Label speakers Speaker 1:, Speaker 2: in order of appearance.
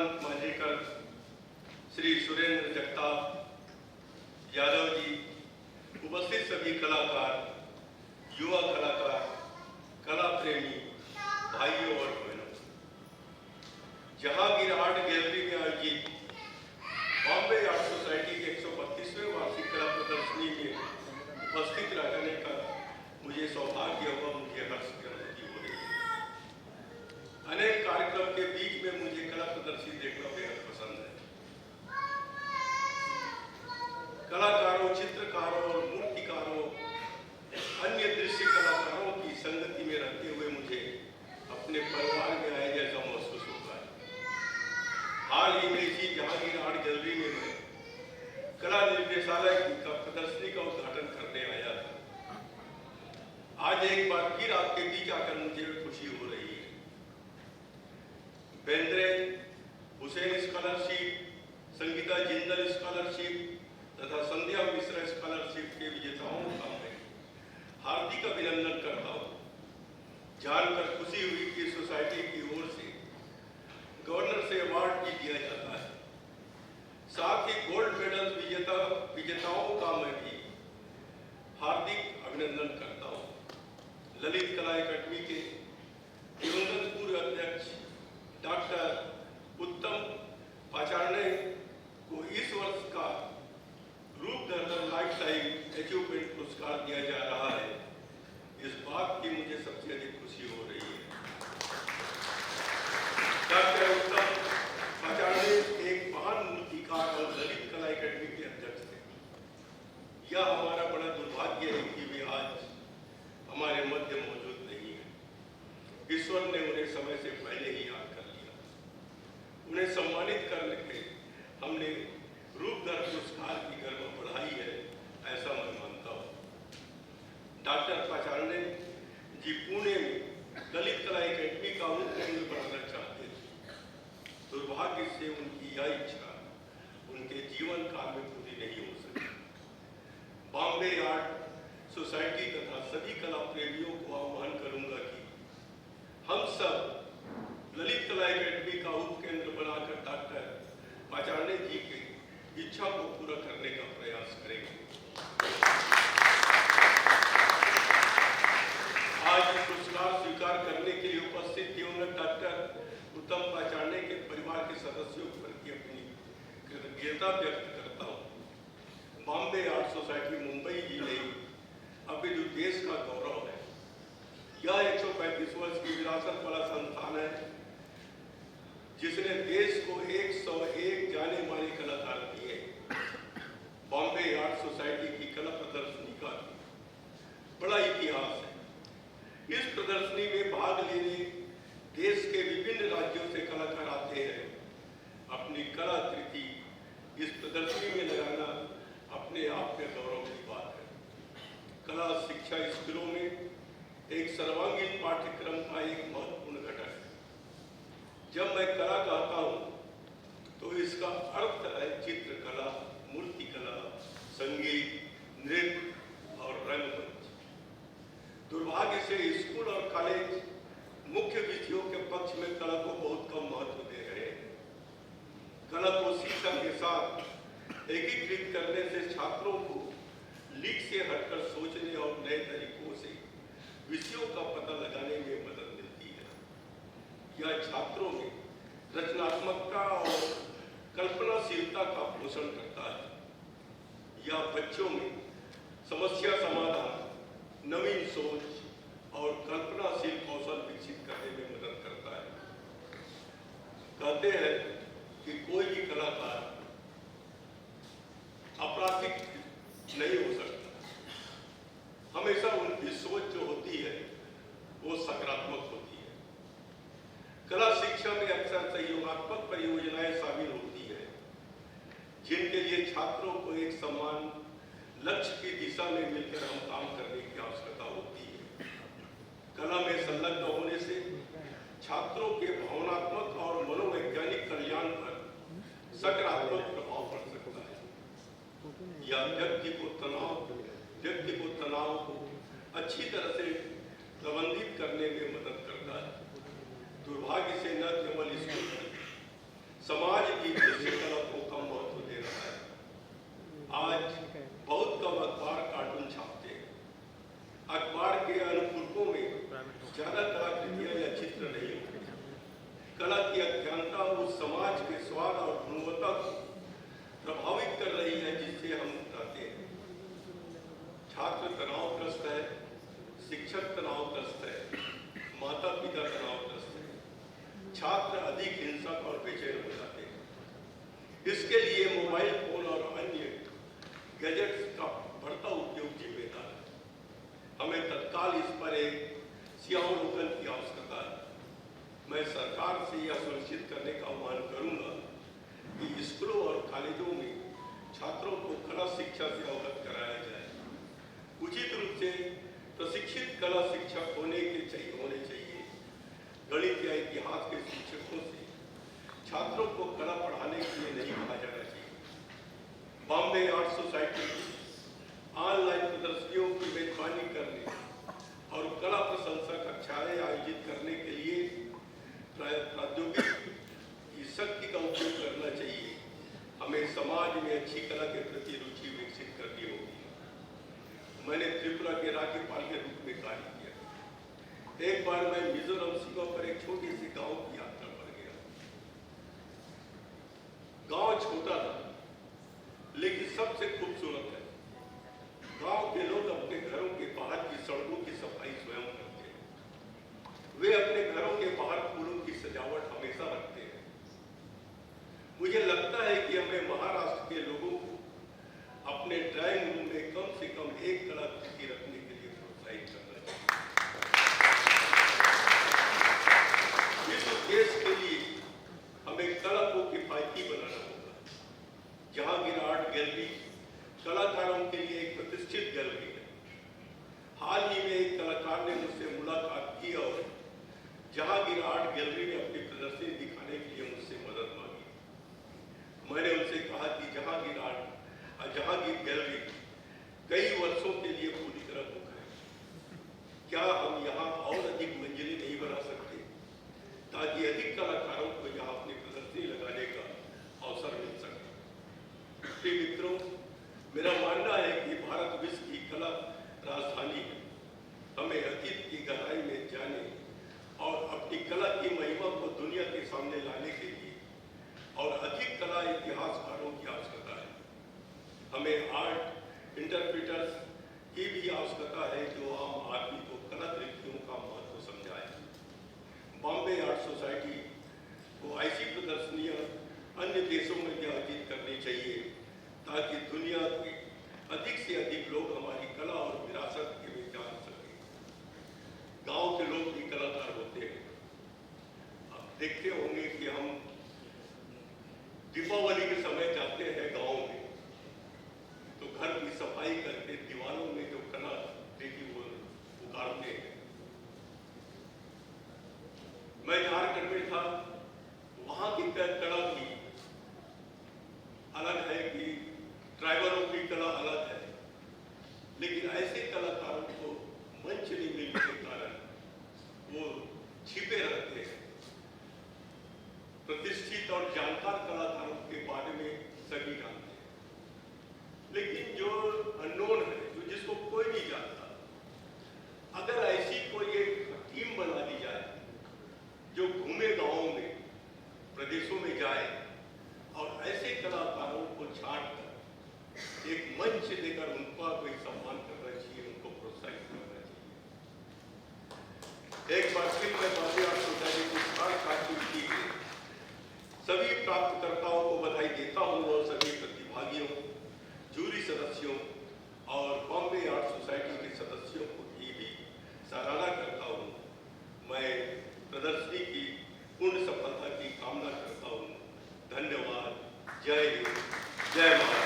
Speaker 1: प्रशांत मांझीकर, श्री सुरेंद्र जगताप यादव जी, उपस्थित सभी कलाकार, युवा कलाकार, कला प्रेमी भाइयों और बहनों, जहांगीर आर्ट गैलरी में आयोजित बॉम्बे आर्ट सोसाइटी के 132वें वार्षिक कला प्रदर्शनी में उपस्थित रहने का मुझे सौभाग्य हुआ, मुझे हर्ष की अनुभूति हो रही है। अनेक कार्यक्रम के बीच में मुझे कला प्रदर्शनी देखना बेहद पसंद है। कलाकारों, चित्रकारों और मूर्तिकारों, अन्य दृश्य कलाकारों की संगति में रहते हुए मुझे अपने परिवार में आए जैसा महसूस होता है। हाल ही में इसी जहांगीर आर्ट गैलरी में मैं कला निर्देशालय की प्रदर्शनी का उद्घाटन करने आया था। आज एक बार फिर आपके बीच आकर मुझे खुशी हो रही है। बेंद्रे, हुसैन स्कॉलरशिप, संगीता जिंदल स्कॉलरशिप तथा संध्या मिश्रा स्कॉलरशिप के विजेताओं का मैं हार्दिक अभिनंदन करता हूँ। जानकर खुशी हुई कि सोसाइटी की ओर से गवर्नर से अवार्ड भी दिया जाता है। साथ ही गोल्ड मेडल विजेताओं का मैं भी हार्दिक अभिनंदन करता हूँ। ललित कला अकादमी के दिवंगत पूर्व अध्यक्ष डॉक्टर उत्तम पाचारने को इस वर्ष का रूप धरकर लाइफ टाइम अचीवमेंट पुरस्कार दिया जा रहा है। इस बात की मुझे सबसे अधिक खुशी हो रही है। डॉक्टर उत्तम पाचारने एक महान मूर्तिकार और ललित कला अकादमी के अध्यक्ष थे। यह हमारा बड़ा दुर्भाग्य है कि वे आज हमारे मध्य मौजूद नहीं है। ईश्वर ने उन्हें समय से पहले ही याद कर लिया। उन्हें सम्मानित करके हमने रूपधर पुरस्कार की गरिमा बढ़ाई है, ऐसा मैं मानता हूँ। डॉक्टर पाचारने जी पुणे में ललित कला अकादमी का केंद्र बनाना चाहते थे। दुर्भाग्य से उनकी यह इच्छा उनके जीवन काल में पूरी नहीं हो सकी। बॉम्बे आर्ट सोसाइटी तथा सभी कला प्रेमियों को आह्वान करूंगा कि हम सब ललित कला अकादमी का उपकेंद्र बनाकर डॉक्टर पाचारने जी के इच्छा को पूरा करने का प्रयास करेंगे। आज पुरस्कार स्वीकार करने के लिए उपस्थित दिवंगत डॉक्टर उत्तम पाचारने के परिवार के सदस्यों के प्रति अपनी कृतज्ञता व्यक्त करता हूँ। बॉम्बे आर्ट सोसाइटी मुंबई ही नहीं, अपितु देश का गौरव है। यह 135 वर्ष की विरासत वाला संस्थान है जिसने देश को 101 जाने माने कलाकार दिए। बॉम्बे आर्ट सोसाइटी की कला प्रदर्शनी का बड़ा इतिहास है। इस प्रदर्शनी में भाग लेने देश के विभिन्न राज्यों से कलाकार आते हैं। अपनी कला कृति इस प्रदर्शनी में लगाना अपने आप में गौरव की बात है। कला शिक्षा स्कूलों में एक सर्वांगीण पाठ्यक्रम का एक महत्वपूर्ण घटक है। जब मैं कला कहता हूँ तो इसका अर्थ है चित्रकला, मूर्तिकला, संगीत, नृत्य और रंगमंच। दुर्भाग्य से स्कूल और कॉलेज मुख्य विषयों के पक्ष में कला को बहुत कम महत्व दे रहे हैं। कला को शिक्षा के साथ एकीकृत करने से छात्रों को लीक से हटकर सोचने और नए तरीकों से विषयों का पता लगाने में मदद मिलती है। यह छात्रों में रचनात्मकता और कल्पनाशीलता का पोषण करता है। यह बच्चों में समस्या समाधान, नवीन सोच और कल्पनाशील कौशल विकसित करने में मदद करता है। कहते हैं कि कोई भी कलाकार अपराधिक नहीं हो सकता। हमेशा उनकी सोच जो होती है वो सकारात्मक होती है। कला शिक्षा में अक्सर सहयोगात्मक परियोजनाएं शामिल होती है जिनके लिए छात्रों को एक समान लक्ष्य की दिशा में मिलकर हम काम करने की आवश्यकता होती है। कला में संलग्न होने से छात्रों के भावनात्मक और मनोवैज्ञानिक कल्याण पर सकारात्मक प्रभाव पड़ सकता है। यह व्यक्ति को तनाव को अच्छी तरह से प्रबंधित करने में मदद करता है। दुर्भाग्य से न केवल स्कूल समाज भी दृश्यकला को कम महत्व दे रहा है। आज बहुत कम अखबार कार्टून छापते हैं। अखबार के अनुपूरकों में ज्यादा कलाकृतियां या चित्र नहीं होते। कला की अज्ञानता उस समाज के स्वाद और गुणवत्ता को प्रभावित कर रही है जिससे हम उतरते हैं। छात्र तनावग्रस्त है, शिक्षक तनावग्रस्त है, माता पिता तनावग्रस्त है, छात्र अधिक हिंसक और बेचैन हो जाते हैं। इसके लिए मोबाइल फोन और अन्य गैजेट्स का बढ़ता उपयोग जिम्मेदार है। हमें तत्काल इस पर एक सियावलोकन की आवश्यकता है। मैं सरकार से यह सुनिश्चित करने का आह्वान करूंगा कि स्कूलों और कॉलेजों में छात्रों को कला शिक्षा से अवगत कराया जाए। उचित रूप से प्रशिक्षित कला शिक्षक होने चाहिए। गणित या इतिहास के शिक्षकों से छात्रों को कला पढ़ाने के लिए नहीं कहा जाना चाहिए। बॉम्बे आर्ट सोसाइटी ऑनलाइन प्रदर्शनियों की मेजबानी करने और कला प्रशंसा कक्षाएं आयोजित करने के लिए प्रौद्योगिकी की शक्ति का उपयोग करना चाहिए। हमें समाज में अच्छी कला के प्रति रुचि विकसित करनी होगी। मैंने त्रिपुरा के राज्यपाल के रूप में कार्य किया। एक बार मैं मिजोरम सीमा पर एक छोटे से गांव की यात्रा पर गया। गांव छोटा था लेकिन सबसे खूबसूरत है। गांव के लोग अपने घरों के बाहर की सड़कों की सफाई स्वयं करते हैं। वे अपने घरों के बाहर फूलों की सजावट हमेशा रखते हैं। मुझे लगता है कि हमें महाराष्ट्र के लोगों को अपने ड्राइंग रूम में कम से कम एक कलाकृति रखने के लिए प्रोत्साहित करना चाहिए। इस उद्देश्य के लिए हमें कला को किफायती बनाना होगा। जहांगीर आर्ट गैलरी कलाकारों के लिए एक प्रतिष्ठित गैलरी है। हाल ही में एक कलाकार ने मुझसे मुलाकात की और जहांगीर आर्ट गैलरी में अपनी प्रदर्शनी दिखाने के लिए मुझसे मदद मांगी। मैंने उनसे कहा कि जहांगीर गैलरी कई वर्षों के लिए पूरी तरह बुक है। क्या हम यहाँ और अधिक मंजिलें नहीं बना सकते ताकि अधिक कलाकारों को यहाँ अपनी प्रदर्शनी लगाने का अवसर मिल सके? प्रिय मित्रों, मेरा मानना है कि भारत विश्व की कला राजधानी है। हमें अतीत की गहराई में जाने और अपनी कला की महिमा को दुनिया के सामने लाने के लिए और अधिक कला इतिहासकारों की आवश्यकता है। हमें आर्ट इंटरप्रेटर्स की भी आवश्यकता है जो आम आदमी को कलाकृतियों का महत्व समझाए। बॉम्बे आर्ट सोसाइटी को ऐसी प्रदर्शनियां अन्य देशों में भी आयोजित करनी चाहिए ताकि दुनिया के अधिक से अधिक लोग हमारी कला और विरासत के भी जान सकें। गांव के लोग भी कलाकार होते हैं। आप देखते होंगे कि हम दीपावली के समय जाते हैं गांव में तो घर की सफाई करके दीवारों में जो कला देखी वो उतारते हैं। मैं झारखंड में था, वहां की कला भी अलग है कि ट्राइबलों की कला अलग है, लेकिन ऐसे कलाकारों को मंच नहीं मिलने के कारण वो छिपे रहते हैं। प्रतिष्ठित और जानकार कलाकारों के बारे में सभी जानते हैं, लेकिन जो अननोन है, जो जिसको कोई नहीं जानता, अगर ऐसी कोई एक टीम बना दी जाए जो घूमे गांवों में, प्रदेशों में जाए और ऐसे कलाकारों को छांट कर एक मंच देकर उनका कोई सम्मान करना चाहिए, उनको प्रोत्साहित करना चाहिए। एक बार फिर मैं बॉम्बे आर्ट सोसाइटी की की सभी प्राप्तकर्ताओं को बधाई देता हूं और सभी प्रतिभागियों, जूरी सदस्यों और बॉम्बे आर्ट सोसाइटी के सदस्यों को भी सराहना करता हूं। मैं प्रदर्शनी की पूर्ण सफलता की कामना करता हूं। धन्यवाद। जय हिंद, जय भारत।